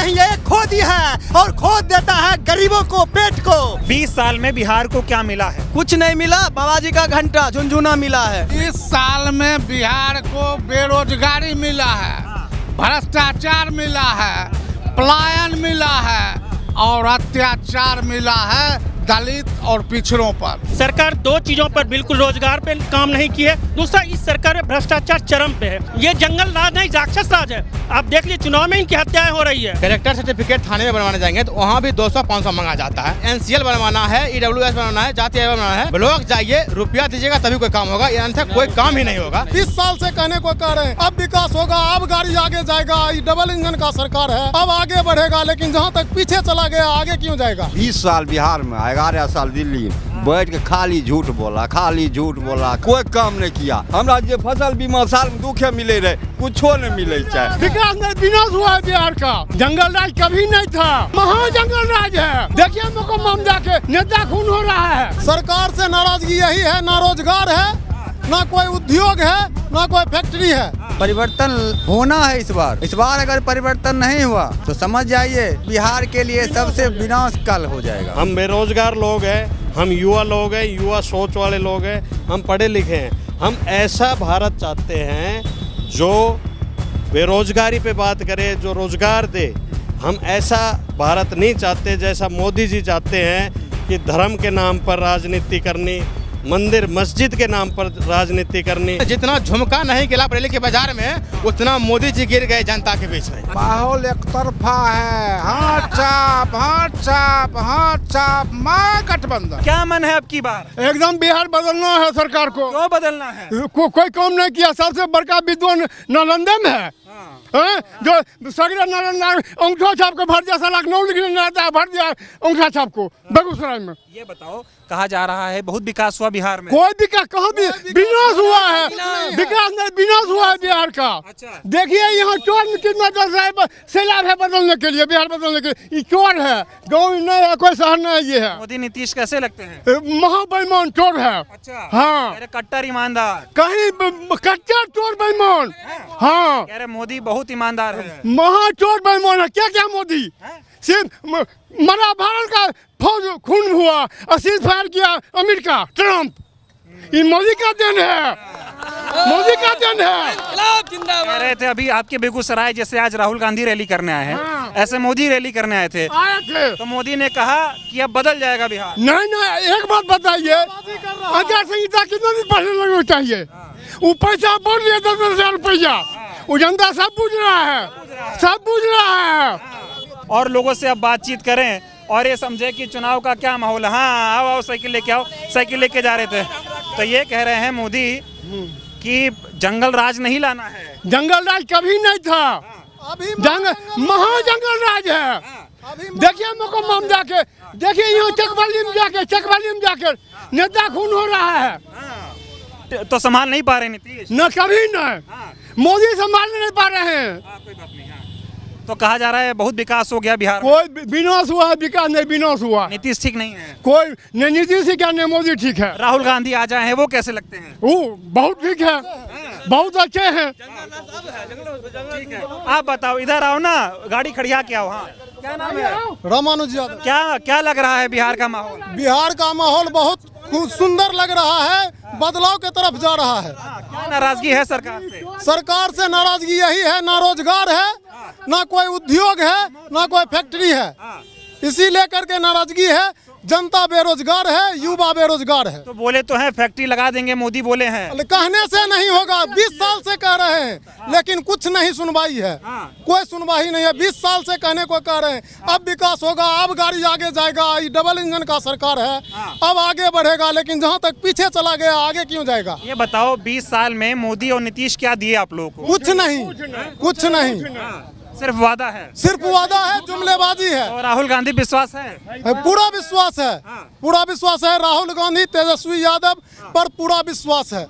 नहीं, ये खोदी है और खोद देता है गरीबों को, पेट को। 20 साल में बिहार को क्या मिला है? कुछ नहीं मिला, बाबा जी का घंटा झुनझुना मिला है। इस साल में बिहार को बेरोजगारी मिला है, भ्रष्टाचार मिला है, पलायन मिला है और अत्याचार मिला है दलित और पिछड़ों पर। सरकार दो चीजों पर बिल्कुल रोजगार पे काम नहीं की है। दूसरा, इस सरकार में भ्रष्टाचार चरम पे है। ये जंगल राज नहीं, राक्षस राज है। आप देख लीजिए, चुनाव में इनकी हत्याएं हो रही है। कलेक्टर सर्टिफिकेट थाने में बनवाने जाएंगे तो वहाँ भी 200-500 मांगा जाता है। NCL बनवाना है, EWS बनवाना है, जाति आयोग बनवाना है। ब्लॉक जाइए, रुपया दीजिएगा तभी कोई काम होगा, अन्यथा कोई काम ही नहीं होगा। 20 साल से कहने को कह रहे हैं अब विकास होगा, अब गाड़ी आगे जाएगा, ये डबल इंजन का सरकार है, अब आगे बढ़ेगा। लेकिन जहाँ तक पीछे चला गया आगे क्यों जाएगा? 20 साल बिहार में, 11 साल दिल्ली बैठ के खाली झूठ बोला, कोई काम नहीं किया। हमरा जे फसल बीमा साल में दुखे मिले रहे, कुछो नहीं मिले चाहे। विकास नहीं, विनाश हुआ है बिहार का। जंगल राज कभी नहीं था, महा जंगल राज है। देखिए मुकम्मम जाके नेता खून हो रहा है। सरकार से नाराजगी यही है, ना रोजगार है, ना कोई उद्योग है, ना कोई फैक्ट्री है। परिवर्तन होना है इस बार अगर परिवर्तन नहीं हुआ तो समझ जाइए बिहार के लिए सबसे विनाश काल हो जाएगा। हम बेरोजगार लोग हैं, हम युवा लोग हैं, युवा सोच वाले लोग हैं, हम पढ़े लिखे हैं। हम ऐसा भारत चाहते हैं जो बेरोजगारी पे बात करे, जो रोजगार दे। हम ऐसा भारत नहीं चाहते जैसा मोदी जी चाहते हैं कि धर्म के नाम पर राजनीति करनी, मंदिर मस्जिद के नाम पर राजनीति करनी। जितना झुमका नहीं गिरा बरेली के बाजार में, उतना मोदी जी गिर गए जनता के बीच में। माहौल एक तरफा है, हाथ चाप मां गठबंधन। क्या मन है अब की बार? एकदम बिहार बदलना है सरकार को। क्यों बदलना है? कोई काम नहीं किया। सबसे बड़का विद्वान नालंदा में है, जो सगरे नालंदा अंगूठा छाप को भर दिया, साला नौ लिखने आता है, भर दिया अंगूठा छाप को बेगूसराय में। ये बताओ, कहा जा रहा है बहुत विकास हुआ बिहार में। कोई विकास कहाँ भी विनाश हुआ है, विकास नहीं, विनाश हुआ है बिहार का। अच्छा। देखिए यहाँ चोर में कितना दस है, सैलाब है बदलने के लिए, बिहार बदलने के लिए। ये चोर है, गाँव नहीं है, कोई शहर नहीं है। ये है मोदी नीतीश कैसे लगते हैं? महाबेईमान चोर है। अच्छा। हाँ, अरे कट्टर ईमानदार। कहीं कच्चा चोर बेईमान। हाँ, कह रहे मोदी बहुत ईमानदार है। महा चोर बेईमान है। क्या क्या मोदी सिर्फ मरा भारत का फौज खून हुआ और सीज फायर किया अमेरिका ट्रम्प। ये मोदी का देन है, मोदी का देन है। कह रहे थे अभी आपके बेगूसराय जैसे आज राहुल गांधी रैली करने आए हैं, ऐसे मोदी रैली करने आए थे तो मोदी ने कहा कि अब बदल जाएगा बिहार। नहीं, एक बात बताइए, आचार संहिता कितना दिन पहले लगना चाहिए? वो पैसा बोल दिया 10,000 रुपया, वो जनता सब पूछ रहा है, सब पूछ रहा है। और लोगों से अब बातचीत करें और ये समझे कि चुनाव का क्या माहौल है। हाँ, आओ साइकिल लेके आओ। साइकिल लेके जा रहे थे तो ये कह रहे हैं मोदी कि जंगल राज नहीं लाना है। जंगल राज कभी नहीं था, अभी महा जंगल राज है। देखिए मुकम्मम जाके, देखिए यहाँ चकवाली में जाके नेता खून हो रहा है। तो संभाल नहीं पा रहे नीतीश? न कभी नहीं, मोदी संभाल नहीं पा रहे हैं। कोई बात नहीं। तो कहा जा रहा है बहुत विकास हो गया बिहार में। कोई विनाश हुआ है, विकास नहीं, विनाश हुआ। नीतीश ठीक नहीं है? कोई नहीं, नीतीश ही क्या नहीं, मोदी ठीक है। राहुल गांधी आ जाए हैं, वो कैसे लगते हैं? वो बहुत ठीक है, बहुत अच्छे हैं। ठीक है, आप बताओ, इधर आओ ना, गाड़ी खड़िया के आओ। हाँ, क्या नाम है? रामानुज यादव। क्या लग रहा है बिहार का माहौल? बिहार का माहौल बहुत सुंदर लग रहा है, बदलाव के तरफ जा रहा है। क्या नाराजगी है सरकार से? सरकार से नाराजगी यही है, ना रोजगार है, ना कोई उद्योग है, ना कोई फैक्ट्री है। इसी लेकर के नाराजगी है। जनता बेरोजगार है, युवा बेरोजगार है। तो बोले तो हैं फैक्ट्री लगा देंगे, मोदी बोले हैं। कहने से नहीं होगा, 20 साल से कह रहे हैं लेकिन कुछ नहीं सुनवाई है, कोई सुनवाई नहीं है। 20 साल से कहने को कह रहे हैं अब विकास होगा, अब गाड़ी आगे जाएगा, ये डबल इंजन का सरकार है, अब आगे बढ़ेगा। लेकिन जहाँ तक पीछे चला गया आगे क्यों जाएगा? ये बताओ, 20 साल में मोदी और नीतीश क्या दिए आप लोगों को? कुछ नहीं, कुछ नहीं, सिर्फ वादा है, सिर्फ वादा है, जुमलेबाजी है। और राहुल गांधी विश्वास है? पूरा विश्वास है, पूरा विश्वास है। राहुल गांधी, तेजस्वी यादव पर पूरा विश्वास है।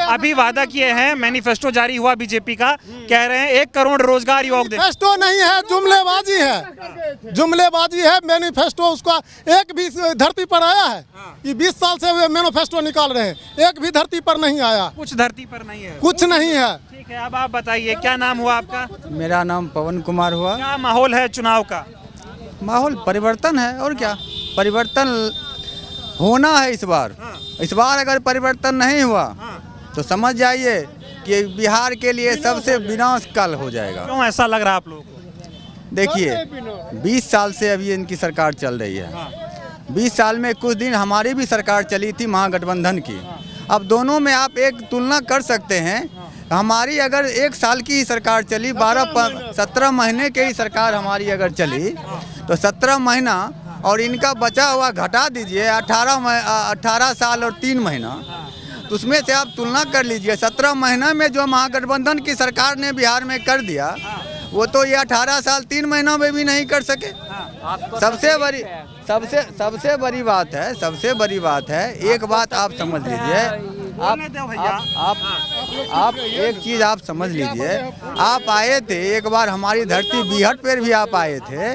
अभी वादा किए हैं, मैनिफेस्टो जारी हुआ बीजेपी का, कह रहे हैं 1 करोड़ रोजगार युवक देंगे। मैनिफेस्टो नहीं है, जुमलेबाजी है, जुमलेबाजी है। मैनिफेस्टो उसका एक भी धरती पर आया है? ये 20 साल से मैनिफेस्टो निकाल रहे हैं, एक भी धरती पर नहीं आया। कुछ धरती पर नहीं है, कुछ नहीं है। ठीक है, अब आप बताइए क्या नाम हुआ आपका? मेरा नाम पवन कुमार हुआ। क्या माहौल है चुनाव का? माहौल परिवर्तन है और क्या, परिवर्तन होना है इस बार। इस बार अगर परिवर्तन नहीं हुआ तो समझ जाइए कि बिहार के लिए सबसे विनाश काल हो जाएगा। क्यों ऐसा लग रहा है आप लोगों को? देखिए 20 साल से अभी इनकी सरकार चल रही है। 20 साल में कुछ दिन हमारी भी सरकार चली थी महागठबंधन की। अब दोनों में आप एक तुलना कर सकते हैं। हमारी अगर 1 साल की ही सरकार चली, 17 महीने की ही सरकार हमारी अगर चली तो 17 महीना और इनका बचा हुआ घटा दीजिए 18 साल और 3 महीना, तो उसमें से आप तुलना कर लीजिए। 17 महीना में जो महागठबंधन की सरकार ने बिहार में कर दिया वो तो ये 18 साल 3 महीनों में भी नहीं कर सके। सबसे बड़ी बात है, एक बात आप समझ लीजिए। आप एक चीज़ आप समझ लीजिए, आप आए थे एक बार हमारी धरती बीहट पर भी आप आए थे,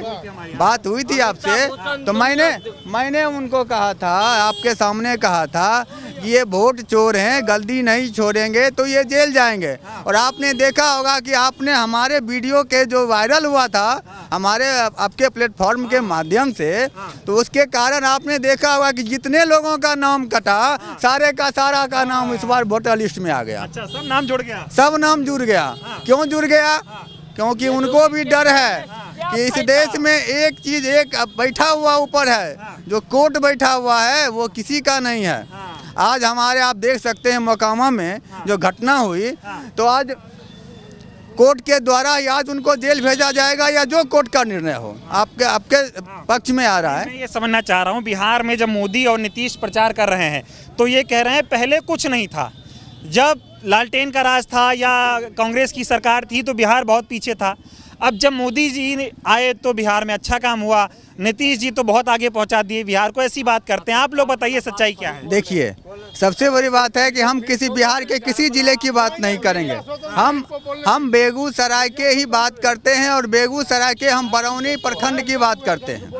बात हुई थी आपसे, तो मैंने उनको कहा था, आपके सामने कहा था कि ये वोट चोर हैं, गलती नहीं छोड़ेंगे तो ये जेल जाएंगे। और आपने देखा होगा कि आपने हमारे वीडियो के जो वायरल हुआ था हमारे आपके प्लेटफॉर्म के माध्यम से, तो उसके कारण आपने देखा होगा कि जितने लोगों का नाम कटा सारे का सारा का नाम इस बार वोटर लिस्ट में आ गया। अच्छा, सब नाम जुड़ गया? सब नाम जुड़ गया। क्यों जुड़ गया? क्योंकि उनको भी डर है कि इस देश में एक चीज एक बैठा हुआ ऊपर है, जो कोर्ट बैठा हुआ है वो किसी का नहीं है। आज हमारे आप देख सकते हैं मोकामा में जो घटना हुई, तो आज कोर्ट के द्वारा आज उनको जेल भेजा जाएगा या जो कोर्ट का निर्णय हो आपके पक्ष में आ रहा है। मैं ये समझना चाह रहा हूँ, बिहार में जब मोदी और नीतीश प्रचार कर रहे हैं तो ये कह रहे हैं पहले कुछ नहीं था, जब लालटेन का राज था या कांग्रेस की सरकार थी तो बिहार बहुत पीछे था। अब जब मोदी जी आए तो बिहार में अच्छा काम हुआ, नीतीश जी तो बहुत आगे पहुंचा दिए बिहार को, ऐसी बात करते हैं। आप लोग बताइए सच्चाई क्या है? देखिए सबसे बड़ी बात है कि हम किसी बिहार के किसी जिले की बात नहीं करेंगे, हम बेगूसराय के ही बात करते हैं और बेगूसराय के हम बरौनी प्रखंड की बात करते हैं।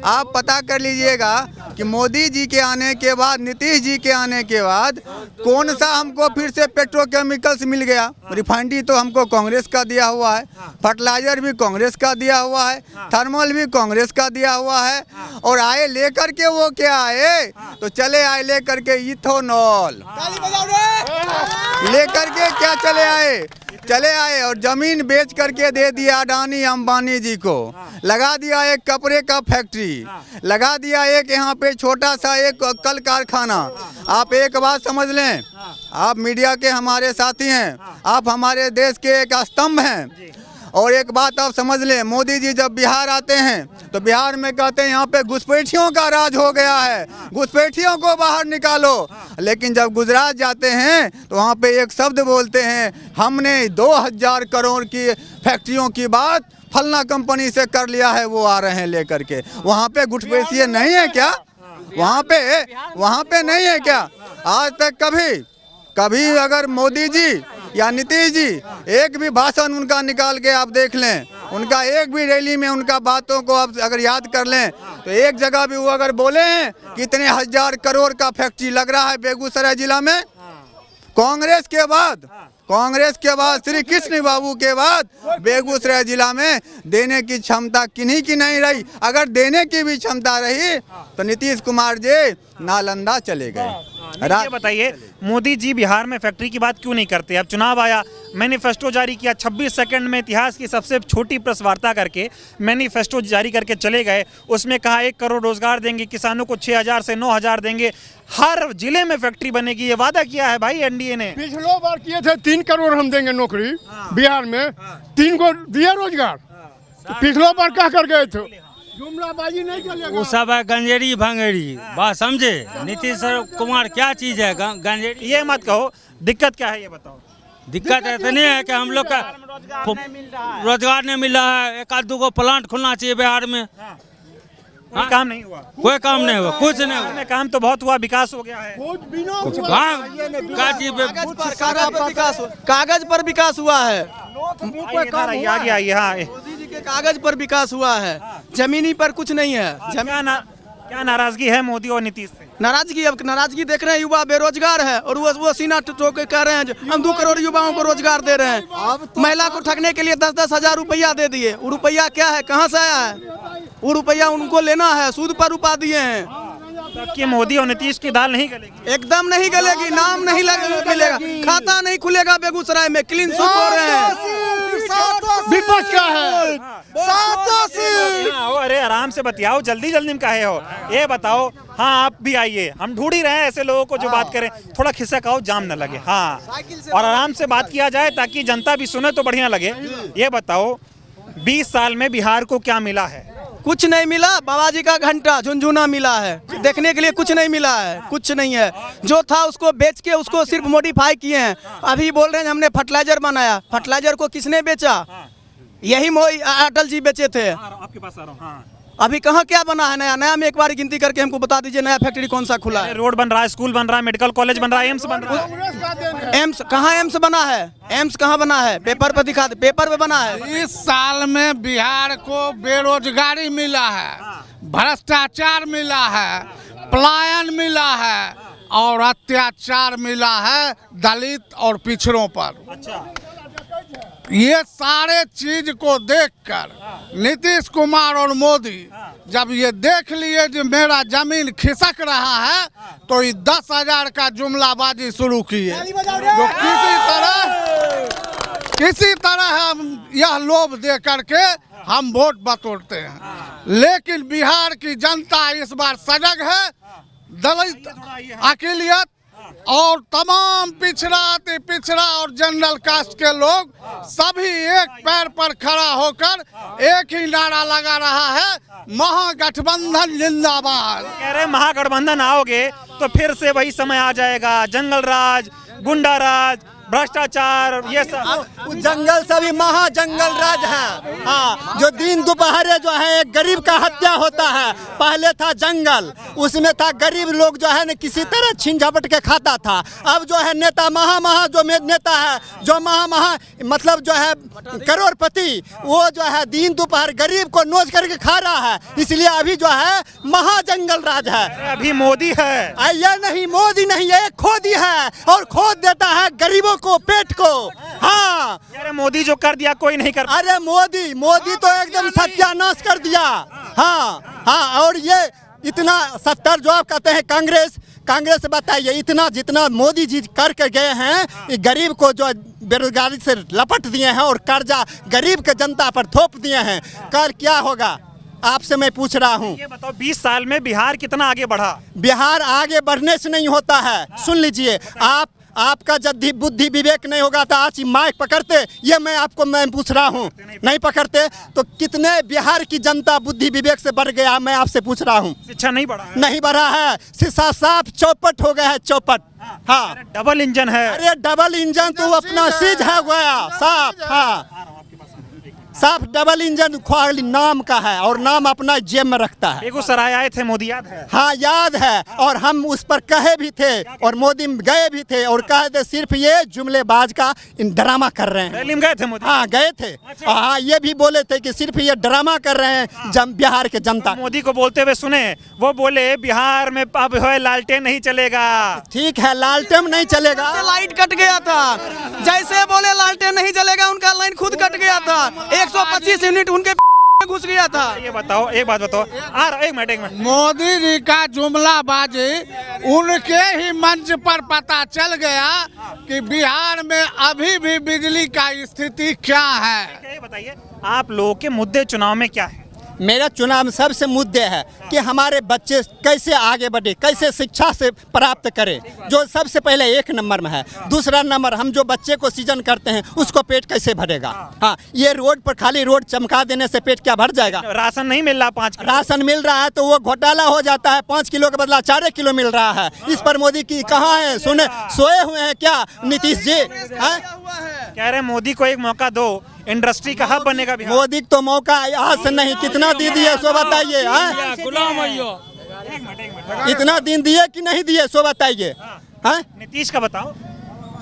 आप पता कर लीजिएगा कि मोदी जी के आने के बाद, नीतीश जी के आने के बाद कौन सा हमको फिर से पेट्रोकेमिकल्स मिल गया। रिफाइनरी तो हमको कांग्रेस का दिया हुआ है, फर्टिलाइजर भी कांग्रेस का दिया हुआ है, थर्मल भी कांग्रेस का दिया हुआ है। और आए लेकर के वो क्या आए, तो चले आए लेकर के इथेनॉल लेकर के क्या चले आए और जमीन बेच करके दे दिया अडानी अंबानी जी को, लगा दिया एक कपड़े का फैक्ट्री, लगा दिया एक यहाँ पे छोटा सा एक कल कारखाना। आप एक बात समझ लें, आप मीडिया के हमारे साथी हैं, आप हमारे देश के एक स्तंभ हैं। और एक बात आप समझ लें, मोदी जी जब बिहार आते हैं तो बिहार में कहते हैं यहाँ पे घुसपैठियों का राज हो गया है, घुसपैठियों को बाहर निकालो। लेकिन जब गुजरात जाते हैं तो वहाँ पे एक शब्द बोलते हैं, हमने 2000 करोड़ की फैक्ट्रियों की बात फलना कंपनी से कर लिया है, वो आ रहे हैं लेकर के। वहाँ पे घुसपैठिए नहीं है क्या? वहाँ पे नहीं है क्या? आज तक कभी अगर मोदी जी या नीतीश जी एक भी भाषण उनका निकाल के आप देख लें, उनका एक भी रैली में उनका बातों को आप अगर याद कर लें तो एक जगह भी वो अगर बोले हैं कितने 1000 करोड़ का फैक्ट्री लग रहा है बेगूसराय जिला में। कांग्रेस के बाद श्री कृष्ण बाबू के बाद बेगूसराय जिला में देने की क्षमता किन्हीं की नहीं रही। अगर देने की भी क्षमता रही तो नीतीश कुमार जी नालंदा चले गए। ये बताइए, मोदी जी बिहार में फैक्ट्री की बात क्यों नहीं करते? अब चुनाव आया, मैनिफेस्टो जारी किया, 26 सेकंड में इतिहास की सबसे छोटी प्रेस वार्ता करके मैनिफेस्टो जारी करके चले गए। उसमें कहा 1 करोड़ रोजगार देंगे, किसानों को 6000 से 9000 देंगे, हर जिले में फैक्ट्री बनेगी, ये वादा किया है भाई एनडीए ने। पिछलो बार किए थे 3 करोड़ हम देंगे नौकरी बिहार में, 3 को दिए रोजगार। तो पिछलो बार क्या कर गए थे? जुमलाबाजी नहीं चलेगा। वो सब है गंजेड़ी भंगेड़ी, बात समझे? नीतीश कुमार क्या चीज है गंजेड़ी? ये मत कहो, दिक्कत क्या है ये बताओ। दिक्कत इतनी है कि हम लोग का रोजगार नहीं मिल रहा है। 1-2 को प्लांट खुलना चाहिए बिहार में। कोई काम नहीं हुआ, कोई काम नहीं हुआ, कुछ नहीं हुआ। काम तो बहुत हुआ, विकास हो गया है। कागज पर विकास हुआ है, मोदी जी के कागज पर विकास हुआ है, जमीनी पर कुछ नहीं है। क्या नाराजगी है मोदी और नीतीश से? नाराजगी, अब नाराजगी देख रहे हैं, युवा बेरोजगार है और वो सीना ठोक के कह रहे हैं हम 2 करोड़ युवाओं को रोजगार दे रहे हैं। महिला को ठगने के लिए 10-10 हजार रुपया दे दिए। वो रुपया क्या है, कहाँ से आया है? वो रुपया उनको लेना है, सूद पर रुपा दिए हैं। कि मोदी और नीतीश की दाल नहीं गलेगी, एकदम नहीं गलेगी, नाम नहीं मिलेगा, खाता नहीं खुलेगा बेगूसराय में, क्लीन स्वीप हो रहे हैं। विपक्ष का है। अरे आराम से बतियाओ, जल्दी जल्दी में काहे हो? ये बताओ, हाँ आप भी आइए, हम ढूंढ ही रहे हैं ऐसे लोगों को जो बात करें, थोड़ा खिसकाओ, जाम न लगे। हाँ, और आराम से बात किया जाए ताकि जनता भी सुने तो बढ़िया लगे। ये बताओ 20 साल में बिहार को क्या मिला है? कुछ नहीं मिला। बाबा जी का घंटा झुनझुना मिला है, देखने के लिए कुछ नहीं मिला है, कुछ नहीं है। जो था उसको बेच के उसको सिर्फ मॉडिफाई किए हैं। अभी बोल रहे हैं हमने फर्टिलाइजर बनाया, फर्टिलाइजर को किसने बेचा? यही अटल जी बेचे थे। आपके पास आ रहा हूँ। हाँ, अभी कहाँ क्या बना है नया? नया में एक बार गिनती करके हमको बता दीजिए, नया फैक्ट्री कौन सा खुला है? रोड बन रहा है, स्कूल बन रहा है, मेडिकल कॉलेज बन रहा है, एम्स बन रहा है। एम्स कहाँ, एम्स बना है? एम्स कहाँ बना है? पेपर पे दिखा दे, पेपर पे बना है। इस साल में बिहार को बेरोजगारी मिला है, भ्रष्टाचार मिला है, पलायन मिला है और अत्याचार मिला है दलित और पिछड़ों पर। ये सारे चीज को देखकर नीतीश कुमार और मोदी जब ये देख लिए कि मेरा जमीन खिसक रहा है तो ये 10,000 का जुमलाबाजी शुरू किए, जो किसी तरह हम यह लोभ दे करके हम वोट बटोरते हैं। लेकिन बिहार की जनता इस बार सजग है। दलित, अकेलियत और तमाम पिछड़ा, अति पिछड़ा और जनरल कास्ट के लोग सभी एक पैर पर खड़ा होकर एक ही नारा लगा रहा है, महागठबंधन जिंदाबाद। कह रहे महागठबंधन आओगे तो फिर से वही समय आ जाएगा, जंगल राज, गुंडा राज, भ्रष्टाचार, ये सब। जंगल सभी महाजंगल राज है। हाँ, जो दिन दोपहरे जो है एक गरीब का हत्या होता है। पहले था जंगल, उसमें था गरीब लोग जो है न किसी तरह छीन झपट के खाता था। अब जो है नेता महा जो नेता है, जो महा मतलब जो है करोड़पति, वो जो है दिन दोपहर गरीब को नोच करके खा रहा है। इसलिए अभी जो है महाजंगल राज है। अभी मोदी है, ये नहीं मोदी नहीं, ये खोदी है और खोद देता है गरीबों को, पेट को। हाँ, अरे मोदी जो कर दिया कोई नहीं कर। अरे मोदी तो एकदम सत्यानाश कर दिया। हाँ, और ये इतना 70 जो आप कहते हैं कांग्रेस बताइए, इतना जितना मोदी जी कर गए हैं, गरीब को जो बेरोजगारी से लपट दिए हैं और कर्जा गरीब के जनता पर थोप दिए हैं। कल क्या होगा आपसे मैं पूछ रहा हूँ। ये बताओ 20 साल में बिहार कितना आगे बढ़ा? बिहार आगे बढ़ने से नहीं होता है। सुन लीजिए, आपका जब बुद्धि विवेक नहीं होगा तो आज माइक पकड़ते, ये मैं पूछ रहा हूँ, नहीं पकड़ते तो कितने बिहार की जनता बुद्धि विवेक से बढ़ गया, मैं आपसे पूछ रहा हूँ। शिक्षा नहीं बढ़ा है? नहीं बढ़ा है, शिक्षा साफ चौपट हो गया है, चौपट। हाँ, डबल इंजन है। अरे डबल इंजन तो अपना सीज है गया साफ। हाँ, साफ डबल इंजन खाली नाम का है और नाम अपना जेब में रखता है। बेगूसराय आए थे मोदी, याद है? हाँ याद है, और हम उस पर कहे भी थे और मोदी गए भी थे और कहे थे सिर्फ ये जुमलेबाज का ड्रामा कर रहे हैं। रैली में गए थे मोदी? हाँ गए थे। हाँ, ये भी बोले थे कि सिर्फ ये ड्रामा कर रहे हैं बिहार के जनता। मोदी को बोलते हुए सुने, वो बोले बिहार में अब है लालटेन नहीं चलेगा। ठीक है, लालटेन नहीं चलेगा। लाइट कट गया था, जैसे बोले लालटेन नहीं चलेगा, उनका लाइन खुद कट गया था। 125 यूनिट उनके घुस गया था। ये बताओ, एक बात बताओ, एक मिनट। मोदी जी का जुमलाबाजी उनके ही मंच पर पता चल गया कि बिहार में अभी भी बिजली का स्थिति क्या है। ये बताइए, आप लोगों के मुद्दे चुनाव में क्या है? मेरा चुनाव में सबसे मुद्दे है कि हमारे बच्चे कैसे आगे बढ़े, कैसे शिक्षा से प्राप्त करें, जो सबसे पहले 1 नंबर में है। दूसरा नंबर, हम जो बच्चे को सीजन करते हैं उसको पेट कैसे भरेगा। हाँ, ये रोड पर खाली रोड चमका देने से पेट क्या भर जाएगा? राशन नहीं मिल रहा, 5 किलो राशन मिल रहा है तो वो घोटाला हो जाता है। 5 किलो के बदला 4 किलो मिल रहा है। इस पर मोदी की कहाँ है? सोए हुए हैं क्या नीतीश जी? कह रहे मोदी को एक मौका दो, इंडस्ट्री का हब बनेगा बिहार। मोदी तो मौका आज से नहीं, कितना दे दिए सो बताइए। इतना दिन दिए कि नहीं दिए सो बताइए। नीतीश का बताओ।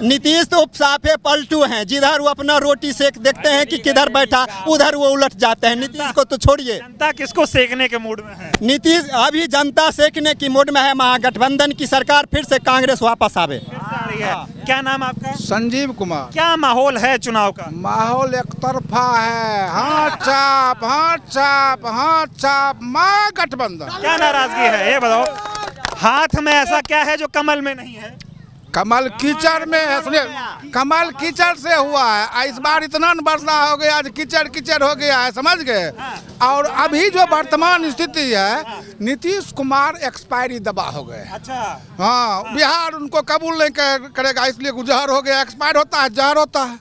नीतीश तो साफे पलटू हैं, जिधर वो अपना रोटी सेक देखते हैं कि किधर बैठा उधर वो उलट जाते हैं। नीतीश को तो छोड़िए, जनता किसको सेकने के मूड में है? नीतीश अभी जनता सेकने की मूड में है। महागठबंधन की सरकार फिर से कांग्रेस वापस आवे। आ रही है। क्या नाम आपका? संजीव कुमार। क्या माहौल है चुनाव का? माहौल एक तरफा है, हाथ चाप हाथ चाप हाथ चाप, महागठबंधन। क्या नाराजगी है ये बताओ? हाथ में ऐसा क्या है जो कमल में नहीं है? कमल कीचड़ में है, सुनिए, कमल कीचड़ से हुआ है। इस बार इतना वर्षा हो गया, आज कीचड़ कीचड़ हो गया है, समझ गए। और अभी जो वर्तमान स्थिति है, नीतीश कुमार एक्सपायरी दबा हो गए। अच्छा। हाँ, बिहार उनको कबूल नहीं करेगा, इसलिए गुजर हो गया। एक्सपायर होता है, जहर होता है,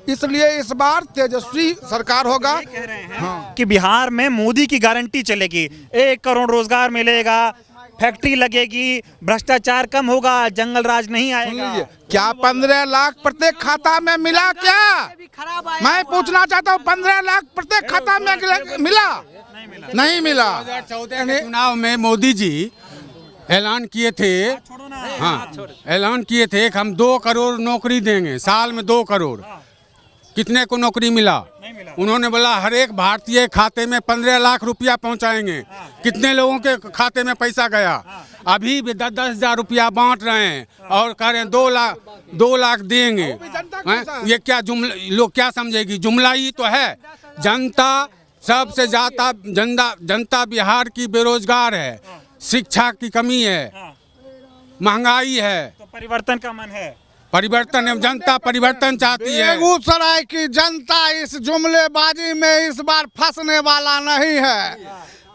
इसलिए इस बार तेजस्वी सरकार होगा। कह रहे हैं कि बिहार में मोदी की गारंटी चलेगी, 1 करोड़ रोजगार मिलेगा, फैक्ट्री लगेगी, भ्रष्टाचार कम होगा, जंगल राज नहीं आएगा। क्या 15 लाख प्रत्येक खाता में मिला? क्या मैं पूछना चाहता हूँ, 15 लाख प्रत्येक खाता में मिला? नहीं मिला। 2014 के चुनाव में मोदी जी ऐलान किए थे, हाँ ऐलान किए थे कि हम 2 करोड़ नौकरी देंगे, साल में 2 करोड़। कितने को नौकरी मिला? उन्होंने बोला हर एक भारतीय खाते में 15 लाख रुपया पहुंचाएंगे। कितने लोगों के खाते में पैसा गया? अभी भी 10-10 हज़ार रुपया बांट रहे हैं और कह रहे हैं 2 लाख देंगे। ये क्या जुमला, लोग क्या समझेगी? जुमला ही तो है। जनता सबसे ज्यादा जनता बिहार की बेरोजगार है, शिक्षा की कमी है, महंगाई है। तो परिवर्तन का मन है। परिवर्तन, जनता परिवर्तन चाहती है। बेगूसराय की जनता इस जुमलेबाजी में इस बार फंसने वाला नहीं है।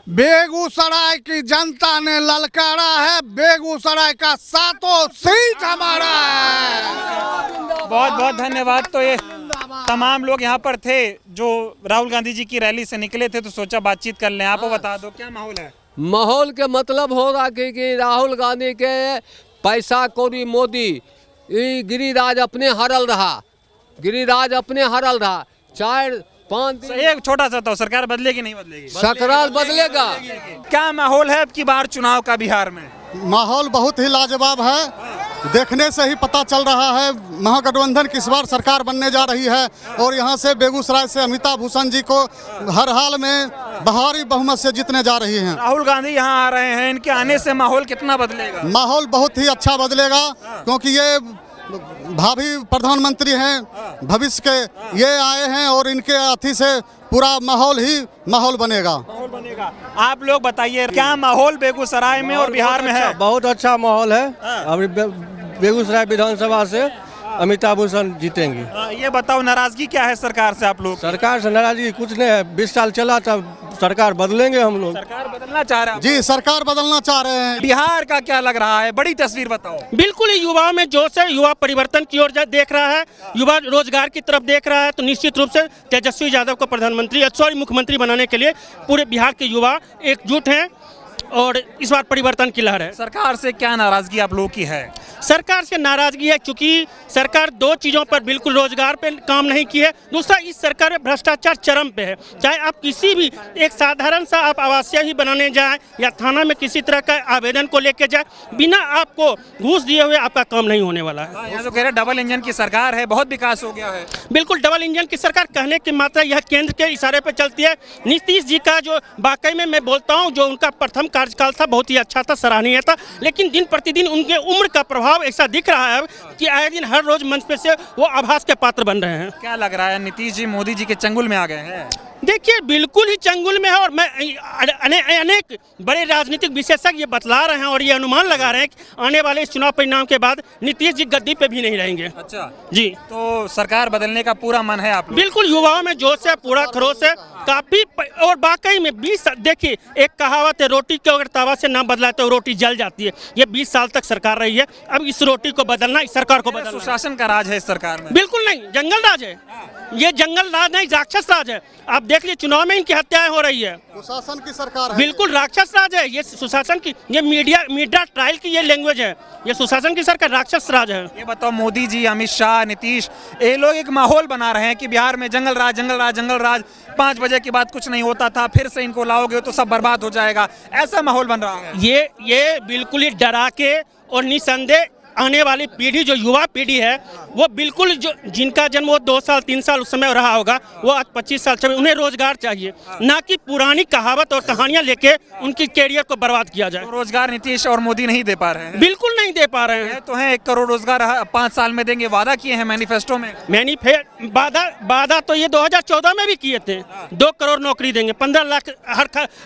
बेगूसराय की जनता ने ललकारा है, बेगूसराय का 7 सीट हमारा है। बहुत बहुत धन्यवाद। तो ये तमाम लोग यहाँ पर थे जो राहुल गांधी जी की रैली से निकले थे, तो सोचा बातचीत कर लें। आपको बता दो क्या माहौल है? माहौल के मतलब हो रहा कि राहुल गांधी के पैसा कौड़ी मोदी गिरिराज अपने हरल रहा, गिरिराज अपने हरल रहा। 4-5 दिन एक छोटा सा तो सरकार बदलेगी नहीं बदलेगी? सरकार बदलेगा। क्या माहौल है अब की बार चुनाव का बिहार में? माहौल बहुत ही लाजवाब है, देखने से ही पता चल रहा है महागठबंधन किस बार सरकार बनने जा रही है। और यहाँ से बेगूसराय से अमिताभ भूषण जी को हर हाल में भारी बहुमत से जीतने जा रही हैं। राहुल गांधी यहाँ आ रहे हैं, इनके आने से माहौल कितना बदलेगा? माहौल बहुत ही अच्छा बदलेगा, क्योंकि ये भावी प्रधानमंत्री हैं भविष्य के, ये आए हैं और इनके अथी से पूरा माहौल बनेगा। माहौल बनेगा। आप लोग बताइए क्या माहौल बेगूसराय में और बिहार में है? बहुत अच्छा माहौल है। अभी बेगूसराय विधानसभा से अमिताभ भूषण जीतेंगे। ये बताओ नाराजगी क्या है सरकार से आप लोग? सरकार से नाराजगी कुछ नहीं है, 20 साल चला था, सरकार बदलेंगे हम लोग। सरकार बदलना चाह रहे हैं? जी, सरकार बदलना चाह रहे हैं। बिहार का क्या लग रहा है? बड़ी तस्वीर बताओ। बिल्कुल युवाओं में जोश है, युवा परिवर्तन की ओर देख रहा है, युवा रोजगार की तरफ देख रहा है। तो निश्चित रूप से तेजस्वी यादव को मुख्यमंत्री बनाने के लिए पूरे बिहार के युवा एकजुट हैं और इस बार परिवर्तन की लहर है। सरकार से क्या नाराजगी आप लोगों की है? सरकार से नाराजगी है क्योंकि सरकार 2 चीज़ों पर बिल्कुल रोजगार पे काम नहीं की है, दूसरा इस सरकार में भ्रष्टाचार चरम पे है। चाहे आप किसी भी एक साधारण सा आप आवासीय ही बनाने जाएं या थाना में किसी तरह का आवेदन को लेके जाए, बिना आपको घूस दिए हुए आपका काम नहीं होने वाला है। यहाँ तो कह रहे डबल इंजन की सरकार है, बहुत विकास हो गया है। बिल्कुल डबल इंजन की सरकार कहने की मात्रा यह केंद्र के इशारे पर चलती है। नीतीश जी का जो वाकई में मैं बोलता हूँ, जो उनका प्रथम कार्यकाल था बहुत ही अच्छा था, सराहनीय था, लेकिन दिन प्रतिदिन उनके उम्र का प्रभाव ऐसा दिख रहा है कि आए दिन हर रोज मंच पे से वो आभास के पात्र बन रहे हैं। क्या लग रहा है नीतीश जी मोदी जी के चंगुल में आ गए हैं? देखिए बिल्कुल ही चंगुल में है और मैं अनेक बड़े राजनीतिक विशेषज्ञ ये बतला रहे हैं और ये अनुमान लगा रहे हैं कि आने वाले इस चुनाव परिणाम के बाद नीतीश जी गद्दी पे भी नहीं रहेंगे। अच्छा जी, तो सरकार बदलने का पूरा मन है आप? बिल्कुल, युवाओं में जोश है, पूरा खरोश है काफी। और वाकई में 20 देखिए एक कहावत है, रोटी को अगर तवा से ना बदला तो रोटी जल जाती है। ये 20 साल तक सरकार रही है, अब इस रोटी को बदलना, इस सरकार को बदलना। सुशासन का राज है इस सरकार में? बिल्कुल नहीं, जंगल राज है ये, जंगल राज नहीं, राक्षस राज है। आप देख लीजिए चुनाव में इनकी हत्याएं हो रही है, सुशासन की सरकार है। बिल्कुल राक्षस राज है ये, सुशासन की, ये मीडिया ट्रायल की ये लैंग्वेज है, ये सुशासन की सरकार राक्षस राज है। ये बताओ मोदी जी, अमित शाह, नीतीश, ये लोग एक माहौल बना रहे हैं कि बिहार में जंगल राज 5 बजे के बाद कुछ नहीं होता था, फिर से इनको लाओगे तो सब बर्बाद हो जाएगा, ऐसा माहौल बन रहा है। ये बिल्कुल ही डरा के और निसंदेह आने वाली पीढ़ी जो युवा पीढ़ी है वो बिल्कुल जो जिनका जन्म वो 2 साल 3 साल उस समय रहा होगा वो आज 25 साल चल उन्हें रोजगार चाहिए, ना कि पुरानी कहावत और कहानियां लेके उनकी कैरियर को बर्बाद किया जाए। तो रोजगार नीतीश और मोदी नहीं दे पा रहे हैं। बिल्कुल नहीं दे पा रहे हैं। तो है 1 करोड़ रोजगार 5 साल में देंगे, वादा किए हैं मैनिफेस्टो में। वादा तो ये 2014 में भी किए थे, 2 करोड़ नौकरी देंगे, 15 लाख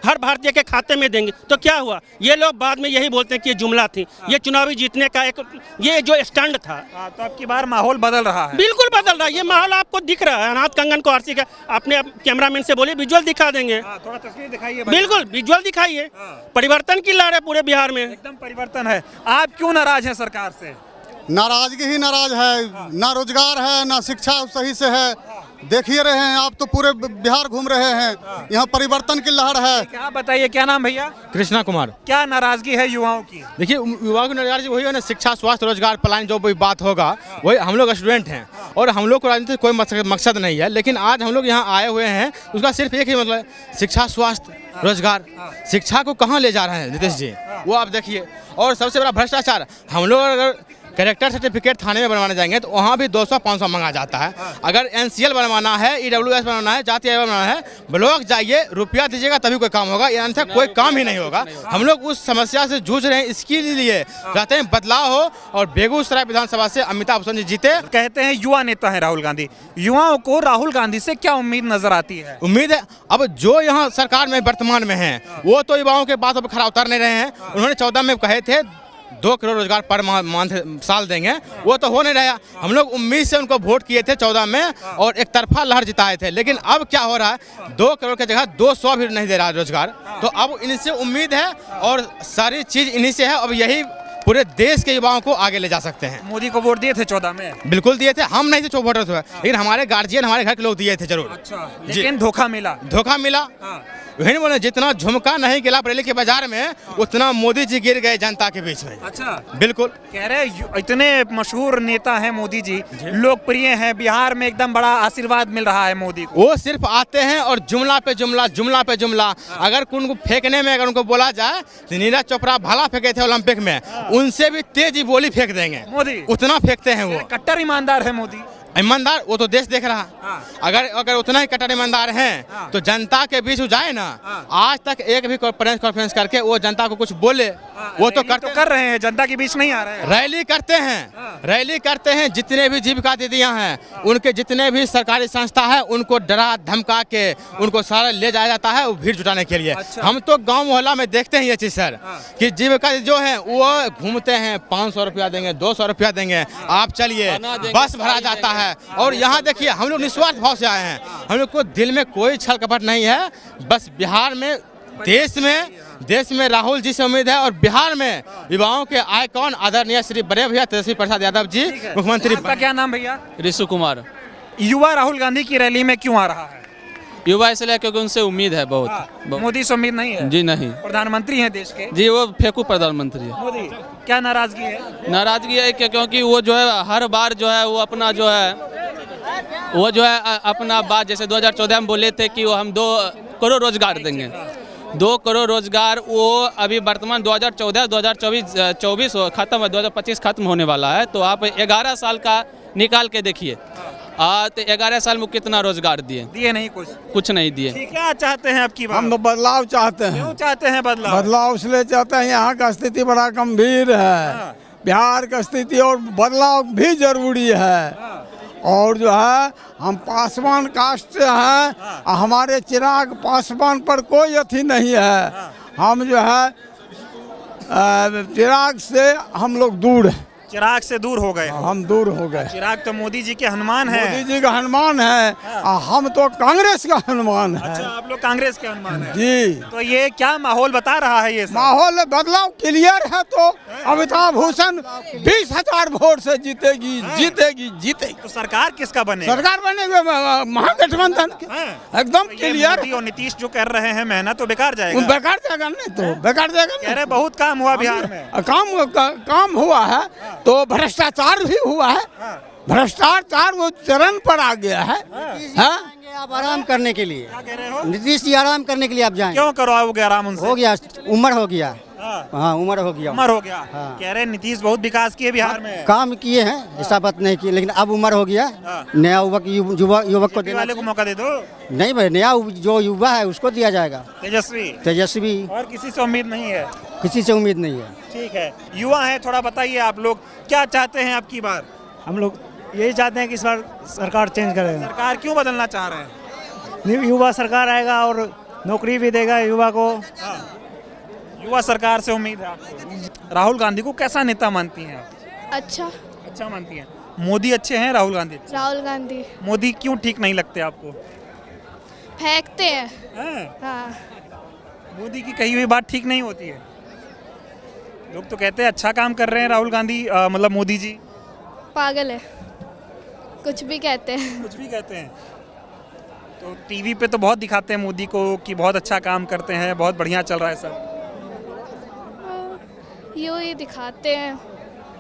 हर भारतीय के खाते में देंगे। तो क्या हुआ? ये लोग बाद में यही बोलते हैं कि ये जुमला थी, ये चुनावी जीतने का एक ये जो स्टंट था। तो अब की बार माहौल बदल रहा है। बिल्कुल बदल रहा है, ये माहौल आपको दिख रहा है। अनाथ कंगन को आरसी का अपने कैमरामैन से बोलिए विजुअल दिखा देंगे। थोड़ा तस्वीर दिखाइए। बिल्कुल विजुअल दिखाइए। परिवर्तन की लहर है पूरे बिहार में, एकदम परिवर्तन है। आप क्यों नाराज हैं सरकार से? नाराजगी ही नाराज है, ना रोजगार है ना शिक्षा सही से है। देखिए रहे हैं आप तो पूरे बिहार घूम रहे हैं, यहाँ परिवर्तन की लहर है। क्या बताइए, क्या नाम भैया? कृष्णा कुमार। क्या नाराजगी है युवाओं की? देखिए युवाओं की नाराजगी वही है ना, शिक्षा स्वास्थ्य रोजगार प्लान जो भी बात होगा वही। हम लोग स्टूडेंट हैं और हम लोग को राजनीति कोई मकसद नहीं है, लेकिन आज हम लोग यहाँ आए हुए हैं उसका सिर्फ एक ही मतलब है, शिक्षा स्वास्थ्य रोजगार। शिक्षा को कहाँ ले जा रहे हैं नीतीश जी, वो आप देखिए। और सबसे बड़ा भ्रष्टाचार, हम लोग अगर कैरेक्टर सर्टिफिकेट थाने में बनवाने जाएंगे तो वहाँ भी 200-500 मंगा जाता है। अगर NCL बनवाना है, EWS बनवाना है, जाति आयोग बनवाना है, ब्लॉक जाइए, रुपया दीजिएगा तभी कोई काम होगा, अन्यथा कोई काम ही नहीं होगा। हम लोग उस समस्या से जूझ रहे हैं, इसके लिए चाहते हैं बदलाव हो। और बेगूसराय विधानसभा से अमिताभ बच्चन जी जीते। कहते हैं युवा नेता है राहुल गांधी, युवाओं को राहुल गांधी से क्या उम्मीद नजर आती है? उम्मीद है अब जो यहाँ सरकार में वर्तमान में है वो तो युवाओं के बातों पर खरा उतर नहीं रहे हैं। उन्होंने 14 में कहे थे 2 करोड़ रोजगार पर मंथ साल देंगे, वो तो हो नहीं रहा। हम लोग उम्मीद से उनको वोट किए थे 14 में और एक तरफा लहर जिताए थे, लेकिन अब क्या हो रहा है, 2 करोड़ की जगह 200 भी नहीं दे रहा है रोजगार। तो अब इनसे उम्मीद है और सारी चीज इन्हीं से है। अब यही पूरे देश के युवाओं को आगे ले जा सकते हैं। मोदी को वोट दिए थे 14 में? बिल्कुल दिए थे, हम नहीं थे 4 वोटर थे, लेकिन हमारे गार्जियन हमारे घर के लोग दिए थे जरूर। अच्छा, लेकिन धोखा मिला। धोखा मिला। वही बोले जितना झुमका नहीं गिरा बरेली के बाजार में, उतना मोदी जी गिर गए जनता के बीच में। अच्छा, बिल्कुल कह रहे इतने मशहूर नेता हैं मोदी जी, लोकप्रिय हैं, बिहार में एकदम बड़ा आशीर्वाद मिल रहा है मोदी को। वो सिर्फ आते हैं और जुमला पे जुमला, जुमला पे जुमला। अगर उनको फेंकने में अगर उनको बोला जाए तो नीरज चोपड़ा भाला फेंके थे ओलंपिक में, उनसे भी तेज ही बोली फेंक देंगे मोदी, उतना फेंकते हैं वो। कट्टर ईमानदार है मोदी। ईमानदार वो तो देश देख रहा। अगर उतना ही कट्टर ईमानदार हैं तो जनता के बीच जाए ना। आज तक एक भी प्रेस कॉन्फ्रेंस करके वो जनता को कुछ बोले, वो तो कर रहे हैं, जनता के बीच नहीं आ रहे हैं। रैली करते हैं, रैली करते हैं। जितने भी जीविका दीदियां हैं, उनके जितने भी सरकारी संस्था है, उनको डरा धमका के उनको सारा ले जाया जाता है वो भीड़ जुटाने के लिए। हम तो गाँव मोहल्ला में देखते हैं ये चीज सर, कि जीविका जो है वो घूमते हैं, 500 रुपया देंगे, 200 रुपया देंगे, आप चलिए, बस भरा जाता है। और यहाँ देखिए हम लोग निस्वार्थ भाव से आए हैं, हम लोग को दिल में कोई छल कपट नहीं है। बस बिहार में, देश में राहुल जी से उम्मीद है और बिहार में युवाओं के आइकॉन आदरणीय श्री बड़े भैया तेजस्वी प्रसाद यादव जी मुख्यमंत्री। आपका क्या नाम भैया? ऋषु कुमार। युवा राहुल गांधी की रैली में क्यों आ रहा है? युवा इसलिए क्योंकि उनसे उम्मीद है बहुत। मोदी से उम्मीद नहीं है? जी नहीं। प्रधानमंत्री हैं देश के? जी वो फेंकू प्रधानमंत्री है। मोदी क्या नाराजगी है? नाराजगी है क्योंकि वो जो है हर बार जो है वो अपना जो है अपना बात, जैसे 2014 में बोले थे कि वो हम 2 करोड़ रोजगार देंगे, 2 करोड़ रोजगार। वो अभी वर्तमान 2024 खत्म है, 2025 खत्म होने वाला है। तो आप 11 साल का निकाल के देखिए, तो 11 साल में कितना रोजगार दिए नहीं, कुछ नहीं दिए। क्या चाहते हैं आपकी बात? हम तो बदलाव चाहते हैं। क्यों चाहते हैं बदलाव? बदलाव इसलिए चाहते हैं, यहाँ का स्थिति बड़ा गंभीर है, बिहार का स्थिति, और बदलाव भी जरूरी है। और जो है हम पासवान कास्ट से हैं, हमारे चिराग पासवान पर कोई अथी नहीं है। हम जो है चिराग से हम लोग दूर हैं। चिराग से दूर हो गए? हम दूर हो गए। चिराग तो मोदी जी के हनुमान है। मोदी जी का हनुमान है, हम तो कांग्रेस का हनुमान है। अच्छा, आप लोग कांग्रेस के हनुमान हैं? जी। तो ये क्या माहौल बता रहा है? ये माहौल बदलाव क्लियर है। तो अमिताभ बच्चन 20,000 वोट से जीतेगी। तो सरकार किसका बने? सरकार बनेगा महागठबंधन की, एकदम क्लियर। मोदी और नीतीश जो कर रहे हैं मेहनत, तो बेकार जाएगा। बेकार जाएगा नहीं तो बेकार जाएगा। कह रहे बहुत काम हुआ बिहार में। काम हुआ है तो भ्रष्टाचार भी हुआ है। भ्रष्टाचार वो चरण पर आ गया है। आप आराम करने के लिए, नीतीश जी आराम करने के लिए आप जाएं। क्यों कराओगे आराम उनसे? हो गया, उम्र हो गया, हाँ उम्र हो गया। उम्र हो गया। हाँ। कह रहे नीतीश बहुत विकास किए बिहार में। काम किए हैं, ऐसा बात नहीं की, लेकिन अब उम्र हो गया। नया युवक को देना वाले को मौका दे दो। नहीं भाई, नया जो युवा है उसको दिया जाएगा। तेजस्वी और किसी से उम्मीद नहीं है? किसी से उम्मीद नहीं है। ठीक है, युवा है, थोड़ा बताइए आप लोग क्या चाहते हैं आपकी बार? हम लोग यही चाहते हैं कि इस बार सरकार चेंज करे। सरकार क्यों बदलना चाह रहे हैं? युवा सरकार आएगा और नौकरी भी देगा युवा को। युवा सरकार से उम्मीद है आपको। राहुल गांधी को कैसा नेता मानती हैं आप? अच्छा मानती हैं। मोदी अच्छे हैं, राहुल गांधी? राहुल गांधी। मोदी क्यों ठीक नहीं लगते आपको? फेंकते हैं। हाँ। मोदी की कही हुई बात ठीक नहीं होती है। लोग तो कहते हैं अच्छा काम कर रहे हैं राहुल गांधी, मतलब मोदी जी। पागल है, कुछ भी कहते हैं। कुछ भी कहते हैं। तो टीवी पे तो बहुत दिखाते हैं मोदी को कि बहुत अच्छा काम करते हैं, बहुत बढ़िया चल रहा है सब। यूँ ही दिखाते हैं।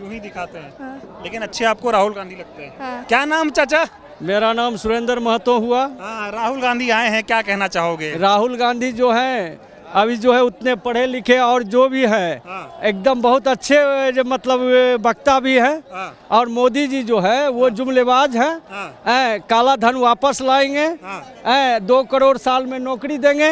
यूँ ही दिखाते हैं। हाँ। लेकिन अच्छे आपको राहुल गांधी लगते हैं। हाँ। क्या नाम चाचा? मेरा नाम सुरेंद्र महतो हुआ। हाँ, राहुल गांधी आए हैं, क्या कहना चाहोगे? राहुल गांधी जो है अभी जो है उतने पढ़े लिखे और जो भी है एकदम बहुत अच्छे मतलब वक्ता भी है। और मोदी जी जो है वो जुमलेबाज है। काला धन वापस लाएंगे। 2 करोड़ साल में नौकरी देंगे।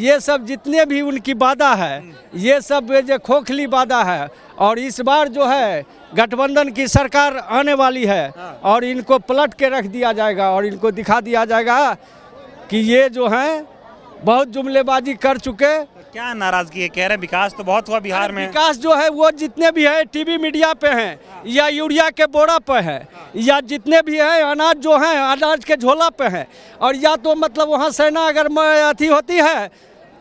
ये सब जितने भी उनकी वादा है ये सब जो खोखली वादा है। और इस बार जो है गठबंधन की सरकार आने वाली है और इनको पलट के रख दिया जाएगा और इनको दिखा दिया जाएगा कि ये जो है बहुत जुमलेबाजी कर चुके। क्या नाराजगी है? कह रहे विकास तो बहुत हुआ बिहार में। विकास जो है वो जितने भी है टीवी मीडिया पे हैं या यूरिया के बोरा पे है या जितने भी है अनाज जो है अनाज के झोला पे है। और या तो मतलब वहाँ सेना अगर अथी होती है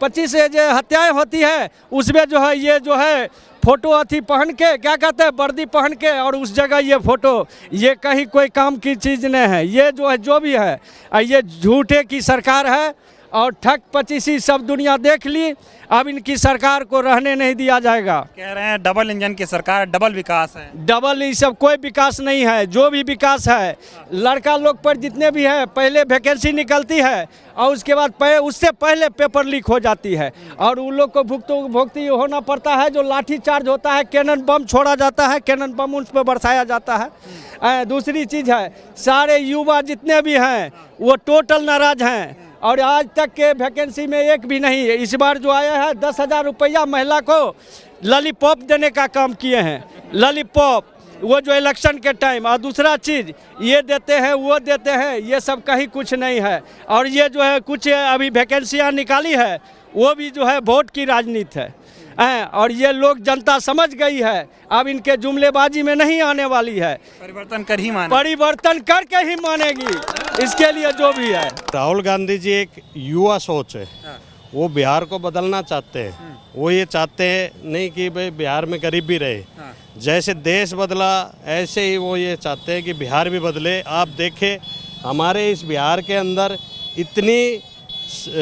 25 जो हत्याएं होती है उसमें जो है ये जो है फोटो अथी पहन के क्या कहते हैं वर्दी पहन के और उस जगह ये फोटो, ये कहीं कोई काम की चीज़ नहीं है। ये जो है जो भी है ये झूठे की सरकार है और ठग पचीसी सब दुनिया देख ली। अब इनकी सरकार को रहने नहीं दिया जाएगा। कह रहे हैं डबल इंजन की सरकार, डबल विकास है। डबल ये सब कोई विकास नहीं है। जो भी विकास है लड़का लोग पर जितने भी है पहले वैकेंसी निकलती है और उसके बाद उससे पहले पेपर लीक हो जाती है और उन लोग को भुगती होना पड़ता है। जो लाठी चार्ज होता है, कैनन बम छोड़ा जाता है, कैनन बम उस पर बरसाया जाता है। दूसरी चीज़ है सारे युवा जितने भी हैं वो टोटल नाराज हैं और आज तक के वैकेंसी में एक भी नहीं है। इस बार जो आया है 10,000 रुपया महिला को लॉलीपॉप देने का काम किए हैं। लॉलीपॉप वो जो इलेक्शन के टाइम। और दूसरा चीज़ ये देते हैं वो देते हैं, ये सब कहीं कुछ नहीं है। और ये जो है कुछ अभी वैकेंसियाँ निकाली है वो भी जो है वोट की राजनीति है। और ये लोग जनता समझ गई है, अब इनके जुमलेबाजी में नहीं आने वाली है। परिवर्तन कर ही माने, परिवर्तन करके ही मानेगी। इसके लिए जो भी है राहुल गांधी जी एक युवा सोच है। वो बिहार को बदलना चाहते हैं। वो ये चाहते हैं नहीं कि भाई बिहार में गरीबी रहे। जैसे देश बदला ऐसे ही वो ये चाहते हैं कि बिहार भी बदले। आप देखें हमारे इस बिहार के अंदर इतनी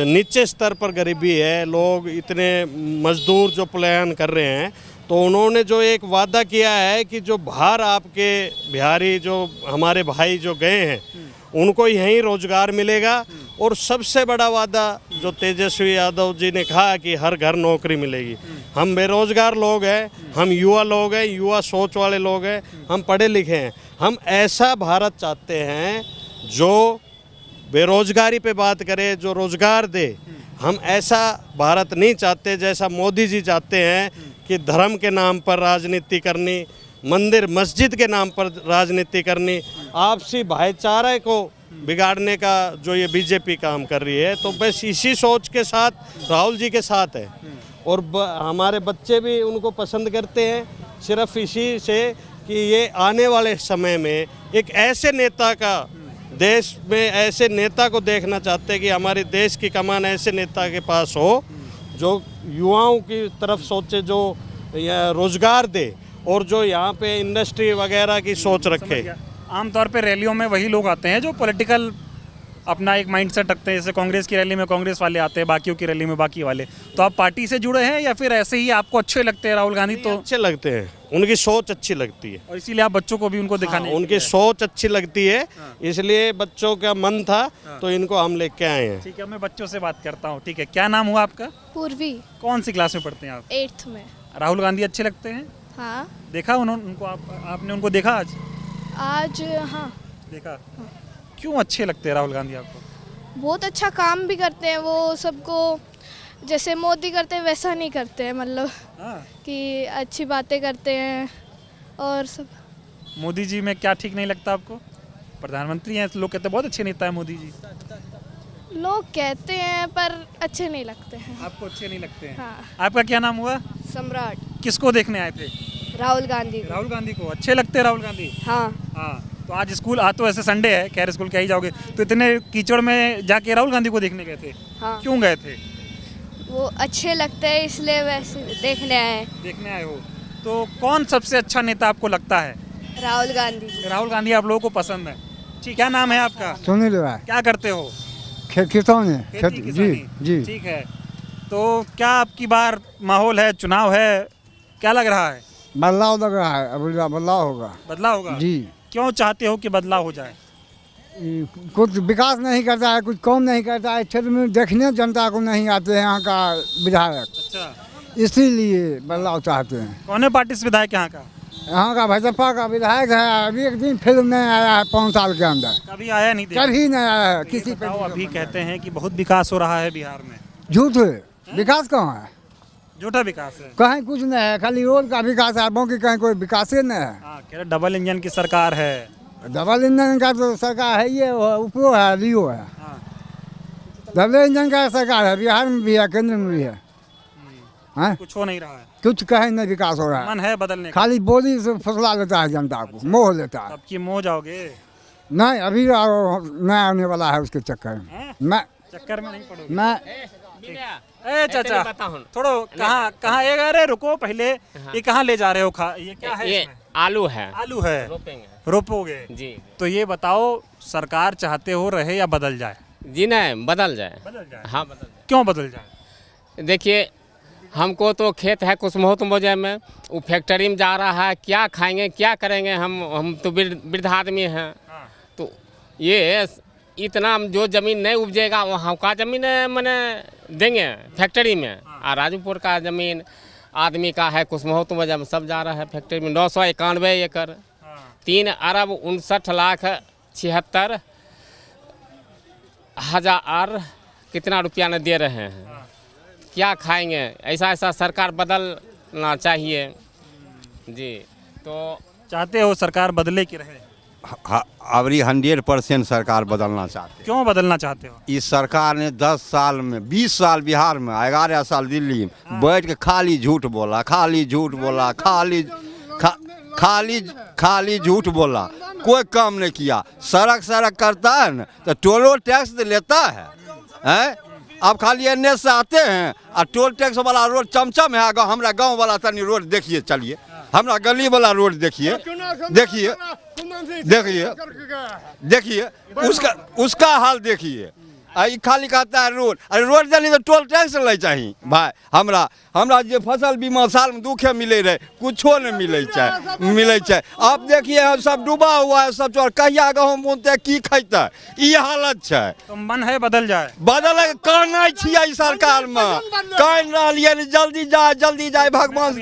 नीचे स्तर पर गरीबी है, लोग इतने मजदूर जो पलायन कर रहे हैं। तो उन्होंने जो एक वादा किया है कि जो बाहर आपके बिहारी जो हमारे भाई जो गए हैं उनको यहीं रोजगार मिलेगा। और सबसे बड़ा वादा जो तेजस्वी यादव जी ने कहा कि हर घर नौकरी मिलेगी। हम बेरोजगार लोग हैं, हम युवा लोग हैं, युवा सोच वाले लोग हैं, हम पढ़े लिखे हैं। हम ऐसा भारत चाहते हैं जो बेरोजगारी पे बात करे, जो रोजगार दे। हम ऐसा भारत नहीं चाहते जैसा मोदी जी चाहते हैं कि धर्म के नाम पर राजनीति करनी, मंदिर मस्जिद के नाम पर राजनीति करनी, आपसी भाईचारे को बिगाड़ने का जो ये बीजेपी काम कर रही है। तो बस इसी सोच के साथ राहुल जी के साथ है और हमारे बच्चे भी उनको पसंद करते हैं सिर्फ इसी से कि ये आने वाले समय में एक ऐसे नेता का, देश में ऐसे नेता को देखना चाहते हैं कि हमारे देश की कमान ऐसे नेता के पास हो जो युवाओं की तरफ सोचे, जो रोजगार दे और जो यहाँ पे इंडस्ट्री वगैरह की सोच रखे। आमतौर पे रैलियों में वही लोग आते हैं जो पॉलिटिकल अपना एक माइंडसेट रखते हैं। जैसे कांग्रेस की रैली में कांग्रेस वाले आते हैं, बाकियों की रैली में बाकी वाले। तो आप पार्टी से जुड़े हैं या फिर ऐसे ही आपको अच्छे लगते हैं राहुल गांधी? तो अच्छे लगते हैं। उनकी सोच अच्छी लगती है और इसीलिए आप बच्चों को भी उनको दिखाने उनकी सोच अच्छी लगती है, इसलिए बच्चों का मन था तो इनको हम लेके आए हैं। ठीक है, मैं बच्चों से बात करता हूँ। ठीक है, क्या नाम हुआ आपका? पूर्वी। कौन सी क्लास में पढ़ते हैं आप? 8th में। राहुल गांधी अच्छे लगते हैं? हाँ। देखा उनको आपने उनको देखा आज? आज हाँ देखा। क्यों अच्छे लगते हैं राहुल गांधी आपको? बहुत अच्छा काम भी करते हैं वो, सबको जैसे मोदी करते हैं वैसा नहीं करते हैं, मतलब कि अच्छी बातें करते हैं और सब। मोदी जी में क्या ठीक नहीं लगता आपको? प्रधानमंत्री हैं, लोग कहते हैं बहुत अच्छे नेता है मोदी जी। लोग कहते हैं पर अच्छे नहीं लगते हैं। आपको अच्छे नहीं लगते हैं? हाँ। आपका क्या नाम हुआ? सम्राट। किसको देखने आए थे? राहुल गांधी। राहुल गांधी को अच्छे लगते हैं राहुल गांधी? हाँ। हाँ, तो आज स्कूल तो ऐसे संडे है, कह रहे स्कूल क्या ही जाओगे, तो इतने कीचड़ में जाके राहुल गांधी को देखने गए थे? हाँ। क्यों गए थे? वो अच्छे लगते हैं इसलिए वैसे देखने आए। देखने आए हो? तो कौन सबसे अच्छा नेता आपको लगता है? राहुल गांधी। राहुल गांधी आप लोगों को पसंद है? ठीक, क्या नाम है आपका? सुनील भाई। क्या करते हो? किसान है। खेती जी जी। ठीक है, तो क्या आपकी बार माहौल है, चुनाव है, क्या लग रहा है? बदलाव लग रहा है, अब बदलाव होगा। बदलाव होगा? जी। क्यों चाहते हो कि बदलाव हो जाए? कुछ विकास नहीं करता है, कुछ कौन नहीं करता है, क्षेत्र में देखने जनता को नहीं आते हैं यहाँ का विधायक। अच्छा, इसीलिए बदलाव चाहते हैं। कौन है पार्टी से विधायक यहाँ का? यहाँ का भाजपा का विधायक है, अभी एक दिन फिल्म नहीं आया है 5 साल के अंदर। कभी आया नहीं? कभी नहीं आया है किसी पे। अभी कहते हैं कि बहुत विकास हो रहा है बिहार में। झूठ है, विकास कहाँ है? झूठा विकास है। कहीं कुछ नहीं है, खाली रोड का विकास है, बाकी कहीं कोई विकास ही नहीं है। हाँ, कह रहे डबल इंजन की सरकार है। डबल इंजन का तो सरकार है, ये उपरो है, लियो है। डबल इंजन का सरकार है, बिहार में भी है, केंद्र में भी है। कुछ हो नहीं रहा है, कुछ कहीं नहीं विकास हो रहा है। मन है बदलने का? खाली बोली से फसला लेता है जनता को, मोह लेता है। अब की मोह जाओगे? नहीं, अभी नया आने वाला है उसके चक्कर में। मैं चक्कर में नहीं पड़ोगे? मैं ए चाचा थोड़ो कहाँ एक, अरे रुको पहले, ये कहाँ ले जा रहे हो? ये क्या है? ये आलू है। आलू है, रोपोगे जी। तो ये बताओ, सरकार चाहते हो रहे या बदल जाए? जी नहीं, बदल जाए। बदल जाए? हाँ, बदल जाए। क्यों बदल जाए? देखिए, हमको तो खेत है कुसमोहत मौजा में, वो फैक्ट्री में जा रहा है, क्या खाएंगे क्या करेंगे? हम तो वृद्ध आदमी हैं, तो ये इतना जो ज़मीन नहीं उपजेगा वहाँ का ज़मीन मैंने देंगे फैक्ट्री में। और राजूपुर का ज़मीन आदमी का है कुसमोहत मौजा में, सब जा रहा है फैक्ट्री में। 991 एकड़, 3 अरब 59 लाख 76 हजार कितना रुपया न दे रहे हैं। क्या खाएंगे? ऐसा सरकार बदलना चाहिए जी। तो चाहते हो सरकार बदले की रहे? अबरी 100% सरकार बदलना चाहते हैं। क्यों बदलना चाहते हो? इस सरकार ने 10 साल में 20 साल बिहार में, 11 साल दिल्ली में बैठ के खाली झूठ बोला, खाली झूठ बोला, खाली झूठ बोला, कोई काम नहीं किया। सड़क करता है ना तो टोलो टैक्स लेता है, हैं? अब खाली एन से आते हैं और टोल टैक्स वाला रोड चमचम है। हमारा गांव वाला तनी रोड देखिए, चलिए हमारा गली वाला रोड देखिए, देखिए देखिए देखिए उसका हाल देखिए। खाली कहता है रोड, अरे रोड जानी तो टोल टैक्स ले चाहिए भाई। हमरा जो फसल बीमा साल में दुखे मिले रहे, कुछो नहीं मिले चाहे। अब देखिए सब डूबा हुआ है, सब चोर कहिया गहूँ बुनते की खैते, ये हालत है। तो मन है बदल जाए? बदल कहना छियै सरकार में, कह रही जल्दी जाए भगवान।